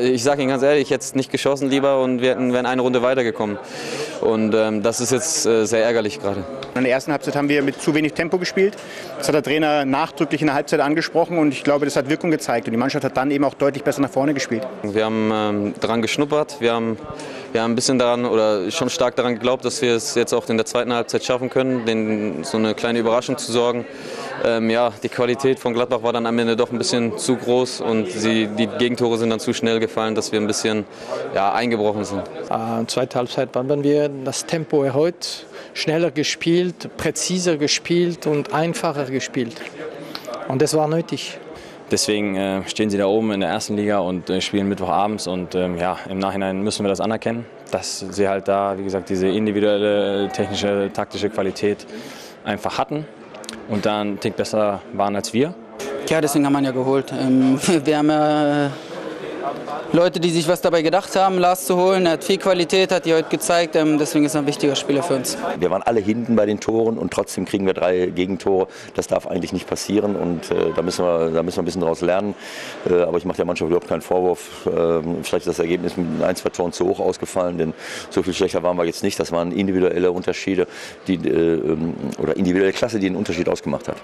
Ich sage Ihnen ganz ehrlich, ich hätte es nicht geschossen lieber und wir wären eine Runde weitergekommen. Und das ist jetzt sehr ärgerlich gerade. In der ersten Halbzeit haben wir mit zu wenig Tempo gespielt. Das hat der Trainer nachdrücklich in der Halbzeit angesprochen und ich glaube, das hat Wirkung gezeigt. Und die Mannschaft hat dann eben auch deutlich besser nach vorne gespielt. Wir haben daran geschnuppert, wir haben ein bisschen daran oder schon stark daran geglaubt, dass wir es jetzt auch in der zweiten Halbzeit schaffen können, so eine kleine Überraschung zu sorgen. Die Qualität von Gladbach war dann am Ende doch ein bisschen zu groß und die Gegentore sind dann zu schnell gefallen, dass wir ein bisschen eingebrochen sind. Zweite Halbzeit haben wir das Tempo erhöht, schneller gespielt, präziser gespielt und einfacher gespielt. Und das war nötig. Deswegen stehen sie da oben in der ersten Liga und spielen Mittwochabends und im Nachhinein müssen wir das anerkennen, dass sie halt da, wie gesagt, diese individuelle, technische, taktische Qualität einfach hatten und dann einen Tick besser waren als wir. Ja, deswegen haben wir ihn ja geholt. Wir haben Leute, die sich was dabei gedacht haben, Lars zu holen. Er hat viel Qualität, hat die heute gezeigt. Deswegen ist er ein wichtiger Spieler für uns. Wir waren alle hinten bei den Toren und trotzdem kriegen wir 3 Gegentore. Das darf eigentlich nicht passieren und da müssen wir ein bisschen daraus lernen. Aber ich mache der Mannschaft überhaupt keinen Vorwurf. Vielleicht ist das Ergebnis mit 1, 2 Toren zu hoch ausgefallen, denn so viel schlechter waren wir jetzt nicht. Das waren individuelle Unterschiede oder individuelle Klasse, die einen Unterschied ausgemacht hat.